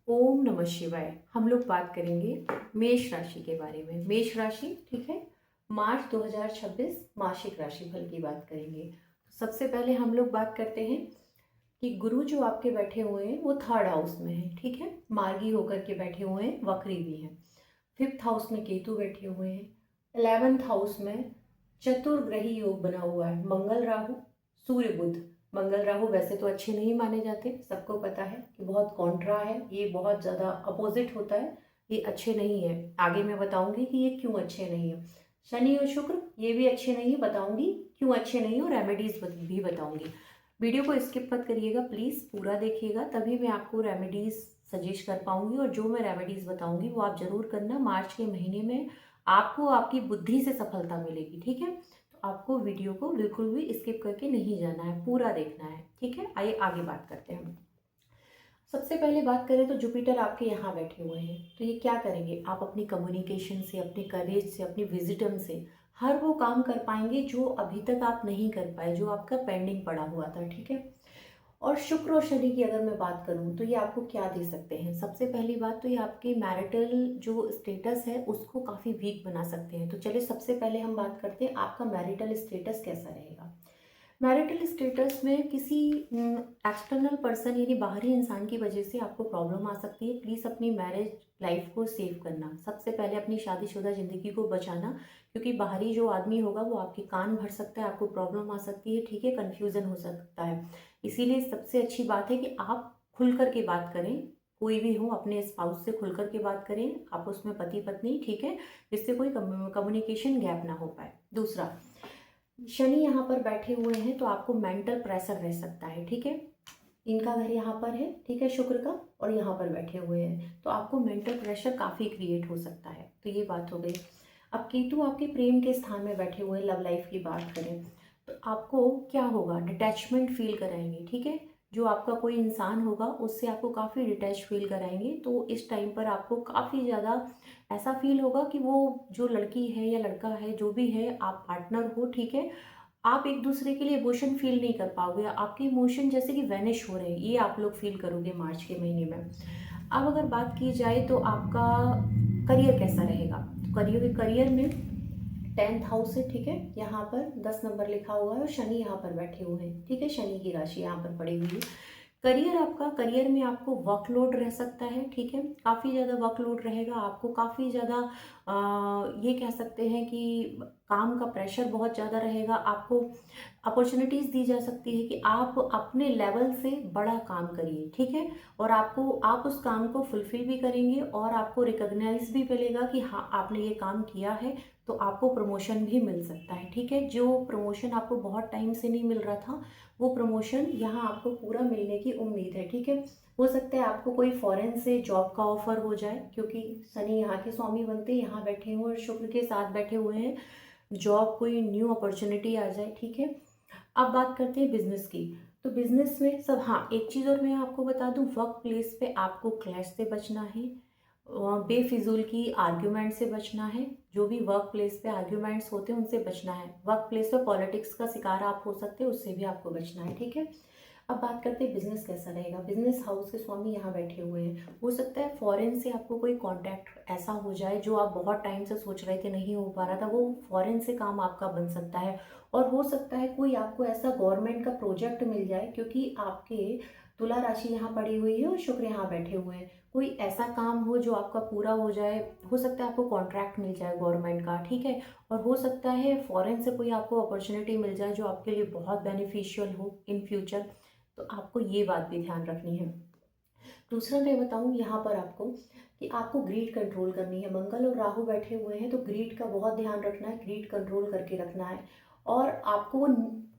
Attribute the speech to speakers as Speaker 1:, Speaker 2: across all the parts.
Speaker 1: ओम नमः शिवाय। हम लोग बात करेंगे मेष राशि के बारे में। मेष राशि, ठीक है, मार्च 2026 मासिक राशिफल की बात करेंगे। सबसे पहले हम लोग बात करते हैं कि गुरु जो आपके बैठे हुए हैं वो थर्ड हाउस में है, ठीक है, मार्गी होकर के बैठे हुए हैं, वक्री भी हैं। फिफ्थ हाउस में केतु बैठे हुए हैं। 11th हाउस में चतुर्ग्रही योग बना हुआ है, मंगल राहु सूर्य बुध। मंगल राहु वैसे तो अच्छे नहीं माने जाते, सबको पता है कि बहुत कॉन्ट्रा है, ये बहुत ज़्यादा अपोजिट होता है, ये अच्छे नहीं है। आगे मैं बताऊंगी कि ये क्यों अच्छे नहीं है। शनि और शुक्र ये भी अच्छे नहीं है, बताऊंगी क्यों अच्छे नहीं है, और रेमेडीज भी बताऊंगी। वीडियो को स्किप मत करिएगा प्लीज़, पूरा देखिएगा, तभी मैं आपको रेमेडीज सजेस्ट कर पाऊंगी। और जो मैं रेमेडीज बताऊंगी वो आप जरूर करना। मार्च के महीने में आपको आपकी बुद्धि से सफलता मिलेगी, ठीक है। तो आपको वीडियो को बिल्कुल भी स्किप करके नहीं जाना है, पूरा देखना है, ठीक है। आइए आगे बात करते हैं। सबसे पहले बात करें तो जुपिटर आपके यहाँ बैठे हुए हैं, तो ये क्या करेंगे, आप अपनी कम्युनिकेशन से, अपने करेज से, अपनी विजिडम से हर वो काम कर पाएंगे जो अभी तक आप नहीं कर पाए, जो आपका पेंडिंग पड़ा हुआ था, ठीक है। और शुक्र और शनि की अगर मैं बात करूं तो ये आपको क्या दे सकते हैं। सबसे पहली बात तो ये आपके मैरिटल जो स्टेटस है उसको काफ़ी वीक बना सकते हैं। तो चलिए सबसे पहले हम बात करते हैं आपका मैरिटल स्टेटस कैसा रहेगा। मैरिटल स्टेटस में किसी एक्सटर्नल पर्सन यानी बाहरी इंसान की वजह से आपको प्रॉब्लम आ सकती है। प्लीज़ अपनी मैरिज लाइफ को सेव करना, सबसे पहले अपनी शादीशुदा ज़िंदगी को बचाना, क्योंकि बाहरी जो आदमी होगा वो आपके कान भर सकता है, आपको प्रॉब्लम आ सकती है, ठीक है, कन्फ्यूज़न हो सकता है। इसीलिए सबसे अच्छी बात है कि आप खुल कर के बात करें, कोई भी हो अपने स्पाउस से खुल कर के बात करें, आप उसमें पति पत्नी, ठीक है, जिससे कोई कम्युनिकेशन गैप ना हो पाए। दूसरा, शनि यहाँ पर बैठे हुए हैं तो आपको मेंटल प्रेशर रह सकता है, ठीक है। इनका घर यहाँ पर है, ठीक है, शुक्र का, और यहाँ पर बैठे हुए हैं तो आपको मेंटल प्रेशर काफ़ी क्रिएट हो सकता है। तो ये बात हो गई। अब केतु आपके प्रेम के स्थान में बैठे हुए, लव लाइफ की बात करें तो आपको क्या होगा, डिटैचमेंट फील कराएंगे, ठीक है। जो आपका कोई इंसान होगा उससे आपको काफ़ी डिटैच फील कराएंगे। तो इस टाइम पर आपको काफ़ी ज़्यादा ऐसा फील होगा कि वो जो लड़की है या लड़का है, जो भी है, आप पार्टनर हो, ठीक है, आप एक दूसरे के लिए इमोशन फील नहीं कर पाओगे, आपके इमोशन जैसे कि वैनिश हो रहे हैं, ये आप लोग फील करोगे मार्च के महीने में। अब अगर बात की जाए तो आपका करियर कैसा रहेगा, तो करियर में 10th हाउस है, ठीक है, यहाँ पर 10 नंबर लिखा हुआ है और शनि यहाँ पर बैठे हुए हैं, ठीक है, शनि की राशि यहाँ पर पड़ी हुई है। करियर, आपका करियर में आपको वर्कलोड रह सकता है, ठीक है, काफ़ी ज़्यादा वर्कलोड रहेगा आपको, काफ़ी ज़्यादा ये कह सकते हैं कि काम का प्रेशर बहुत ज़्यादा रहेगा आपको। अपॉर्चुनिटीज़ दी जा सकती है कि आप अपने लेवल से बड़ा काम करिए, ठीक है, और आप उस काम को फुलफिल भी करेंगे और आपको रिकॉग्नाइज भी मिलेगा कि हाँ आपने ये काम किया है, तो आपको प्रमोशन भी मिल सकता है, ठीक है। जो प्रमोशन आपको बहुत टाइम से नहीं मिल रहा था वो प्रमोशन यहाँ आपको पूरा मिलने की उम्मीद है, ठीक है। हो सकता है आपको कोई फॉरेन से जॉब का ऑफर हो जाए, क्योंकि शनि यहाँ के स्वामी बनते यहाँ बैठे हुए और शुक्र के साथ बैठे हुए हैं, जॉब कोई न्यू अपॉर्चुनिटी आ जाए, ठीक है। अब बात करते हैं बिजनेस की। तो बिजनेस में सब, हाँ एक चीज़ और मैं आपको बता दूं, वर्क प्लेस पे आपको क्लैश से बचना है, बेफिजूल की आर्ग्यूमेंट से बचना है। जो भी वर्क प्लेस पे आर्ग्यूमेंट्स होते हैं उनसे बचना है। वर्क प्लेस पे पॉलिटिक्स का शिकार आप हो सकते हैं, उससे भी आपको बचना है, ठीक है। अब बात करते हैं बिजनेस कैसा रहेगा। बिजनेस हाउस के स्वामी यहाँ बैठे हुए हैं, हो सकता है फॉरेन से आपको कोई कांटेक्ट ऐसा हो जाए जो आप बहुत टाइम से सोच रहे थे, नहीं हो पा रहा था, वो फॉरेन से काम आपका बन सकता है। और हो सकता है कोई आपको ऐसा गवर्नमेंट का प्रोजेक्ट मिल जाए, क्योंकि आपके तुला राशि यहाँ पड़ी हुई है और शुक्र यहाँ बैठे हुए हैं, कोई ऐसा काम हो जो आपका पूरा हो जाए। हो सकता है आपको कॉन्ट्रैक्ट मिल जाए गवर्नमेंट का, ठीक है, और हो सकता है फॉरेन से कोई आपको अपॉर्चुनिटी मिल जाए जो आपके लिए बहुत बेनिफिशियल हो इन फ्यूचर। तो आपको ये बात भी ध्यान रखनी है। दूसरा मैं बताऊँ यहाँ पर आपको कि आपको ग्रीड कंट्रोल करनी है। मंगल और राहु बैठे हुए हैं तो ग्रीड का बहुत ध्यान रखना है, ग्रीड कंट्रोल करके रखना है। और आपको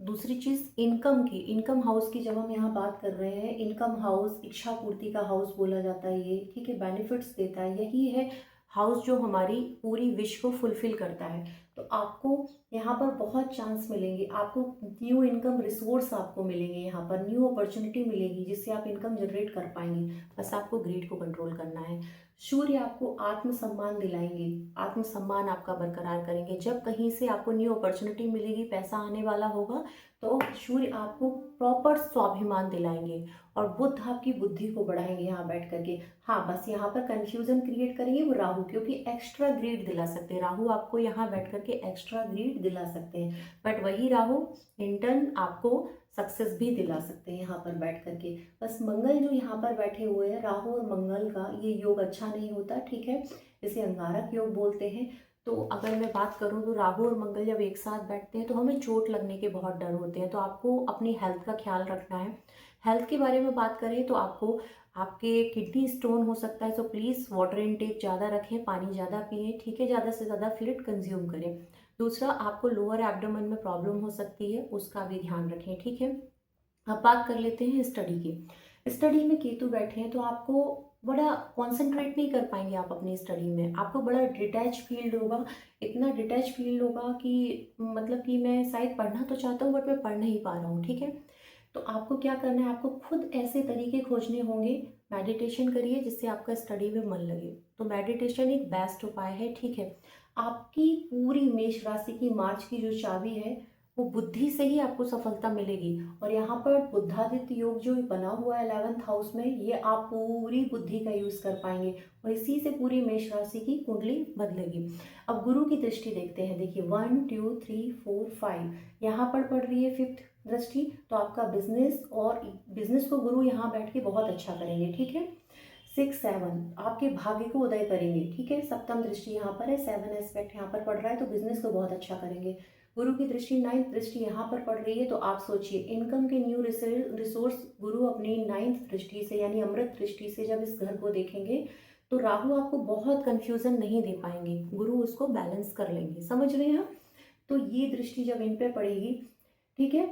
Speaker 1: दूसरी चीज़ इनकम की, इनकम हाउस की जब हम यहाँ बात कर रहे हैं, इनकम हाउस इच्छा पूर्ति का हाउस बोला जाता है ये, ठीक है, बेनिफिट्स देता है, यही है हाउस जो हमारी पूरी विश को फुलफिल करता है। तो आपको यहाँ पर बहुत चांस मिलेंगे, आपको न्यू इनकम रिसोर्स आपको मिलेंगे, यहाँ पर न्यू अपॉर्चुनिटी मिलेगी जिससे आप इनकम जनरेट कर पाएंगे। बस आपको ग्रीड को कंट्रोल करना है। सूर्य आपको आत्मसम्मान दिलाएंगे, आत्मसम्मान आपका बरकरार करेंगे। जब कहीं से आपको न्यू अपॉर्चुनिटी मिलेगी, पैसा आने वाला होगा, तो सूर्य आपको प्रॉपर स्वाभिमान दिलाएंगे। और बुध आपकी बुद्धि को बढ़ाएंगे यहाँ बैठ करके। हाँ, बस यहाँ पर कंफ्यूजन क्रिएट करेंगे वो राहु, क्योंकि एक्स्ट्रा ग्रेड दिला सकते हैं राहु, आपको यहाँ बैठ करके एक्स्ट्रा ग्रेड दिला सकते हैं। बट वही राहु इंटर्न आपको सक्सेस भी दिला सकते हैं यहाँ पर बैठ करके। बस मंगल जो यहाँ पर बैठे हुए हैं, राहु और मंगल का ये योग अच्छा नहीं होता, ठीक है, इसे अंगारक योग बोलते हैं। तो अगर मैं बात करूँ तो राहु और मंगल जब एक साथ बैठते हैं तो हमें चोट लगने के बहुत डर होते हैं, तो आपको अपनी हेल्थ का ख्याल रखना है। हेल्थ के बारे में बात करें तो आपको आपके किडनी स्टोन हो सकता है, तो प्लीज़ वाटर इनटेक ज़्यादा रखें, पानी ज़्यादा पिएं, ठीक है, ज़्यादा से ज़्यादा फ्लूइड कंज्यूम करें। दूसरा, आपको लोअर एब्डोमेन में प्रॉब्लम हो सकती है, उसका भी ध्यान रखें, ठीक है। अब बात कर लेते हैं स्टडी की। स्टडी में केतु बैठे हैं तो आपको बड़ा कॉन्सेंट्रेट नहीं कर पाएंगे आप अपनी स्टडी में, आपको बड़ा डिटैच फील्ड होगा, इतना डिटैच फील्ड होगा कि मतलब कि मैं शायद पढ़ना तो चाहता हूँ बट मैं पढ़ नहीं पा रहा हूँ, ठीक है। तो आपको क्या करना है, आपको खुद ऐसे तरीके खोजने होंगे, मेडिटेशन करिए जिससे आपका स्टडी में मन लगे। तो मेडिटेशन एक बेस्ट उपाय है, ठीक है। आपकी पूरी मेष राशि की मार्च की जो चाबी है वो बुद्धि से ही आपको सफलता मिलेगी। और यहाँ पर बुद्धादित्य योग जो बना हुआ है 11th हाउस में, ये आप पूरी बुद्धि का यूज कर पाएंगे और इसी से पूरी मेष राशि की कुंडली बदलेगी। अब गुरु की दृष्टि देखते हैं, देखिए 1 2 3 4 5 यहाँ पर पड़ रही है 5th दृष्टि, तो आपका बिजनेस और बिजनेस को गुरु यहाँ बैठ के बहुत अच्छा करेंगे, ठीक है। 6 7 आपके भाग्य को उदय करेंगे, ठीक है। सप्तम दृष्टि यहाँ पर है, 7 एस्पेक्ट यहाँ पर पड़ रहा है, तो बिजनेस को बहुत अच्छा करेंगे। गुरु की दृष्टि 9th दृष्टि यहाँ पर पड़ रही है, तो आप सोचिए इनकम के न्यू रिसोर्स गुरु अपनी 9th दृष्टि से यानी अमृत दृष्टि से जब इस घर को देखेंगे तो राहु आपको बहुत कंफ्यूजन नहीं दे पाएंगे, गुरु उसको बैलेंस कर लेंगे, समझ रहे हैं आप। तो ये दृष्टि जब इन पे पड़ेगी, ठीक है।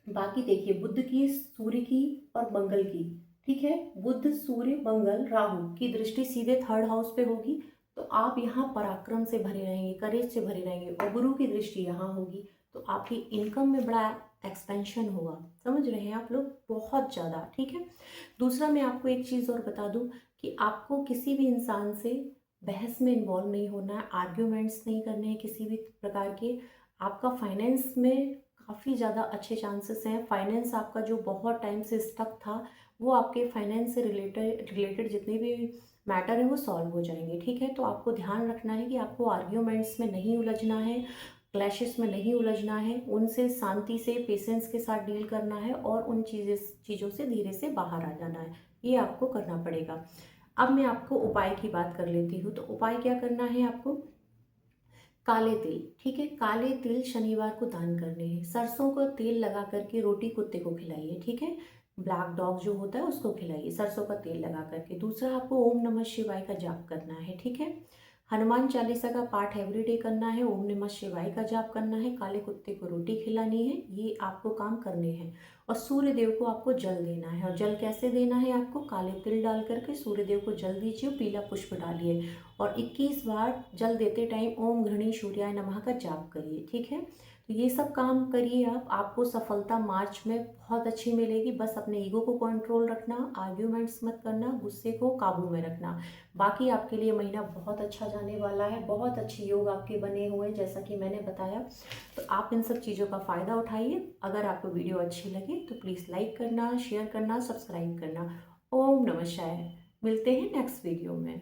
Speaker 1: बाकी देखिए बुध की, सूर्य की और मंगल की, ठीक है, बुध सूर्य मंगल राहु की दृष्टि सीधे 3rd हाउस पे होगी, तो आप यहाँ पराक्रम से भरे रहेंगे, करेज से भरे रहेंगे। और गुरु की दृष्टि यहाँ होगी तो आपकी इनकम में बड़ा एक्सपेंशन होगा, समझ रहे हैं आप लोग, बहुत ज़्यादा, ठीक है। दूसरा, मैं आपको एक चीज़ और बता दूं कि आपको किसी भी इंसान से बहस में इन्वॉल्व नहीं होना है, आर्ग्यूमेंट्स नहीं करने हैं किसी भी प्रकार के। आपका फाइनेंस में काफ़ी ज़्यादा अच्छे चांसेस हैं, फाइनेंस आपका जो बहुत टाइम से स्टक था वो आपके फाइनेंस से रिलेटेड जितने भी मैटर है वो सॉल्व हो जाएंगे, ठीक है। तो आपको ध्यान रखना है कि आपको आर्ग्यूमेंट्स में नहीं उलझना है, क्लैशेस में नहीं उलझना है, उनसे शांति से पेशेंस के साथ डील करना है और उन चीज़ों से धीरे से बाहर आ जाना है, ये आपको करना पड़ेगा। अब मैं आपको उपाय की बात कर लेती हूँ। तो उपाय क्या करना है आपको, काले तिल, ठीक है, काले तिल शनिवार को दान करने हैं। सरसों का तेल लगा करके रोटी कुत्ते को खिलाइए, ठीक है, ब्लैक डॉग जो होता है उसको खिलाइए सरसों का तेल लगा करके। दूसरा, आपको ओम नमः शिवाय का जाप करना है, ठीक है। हनुमान चालीसा का पाठ एवरीडे करना है, ओम नमः शिवाय का जाप करना है, काले कुत्ते को रोटी खिलानी है, ये आपको काम करने हैं। और सूर्य देव को आपको जल देना है। और जल कैसे देना है आपको, काले तिल डाल करके सूर्य देव को जल दीजिए, पीला पुष्प डालिए और 21 बार जल देते टाइम ओम घृणी सूर्याय नमः का जाप करिए, ठीक है। तो ये सब काम करिए आप, आपको सफलता मार्च में बहुत अच्छी मिलेगी। बस अपने ईगो को कंट्रोल रखना, आर्ग्यूमेंट्स मत करना, गुस्से को काबू में रखना। बाकी आपके लिए महीना बहुत अच्छा जाने वाला है, बहुत अच्छे योग आपके बने हुए हैं जैसा कि मैंने बताया। तो आप इन सब चीज़ों का फ़ायदा उठाइए। अगर आपको वीडियो अच्छी लगे तो प्लीज़ लाइक करना, शेयर करना, सब्सक्राइब करना। ओम नमः शिवाय। मिलते हैं नेक्स्ट वीडियो में।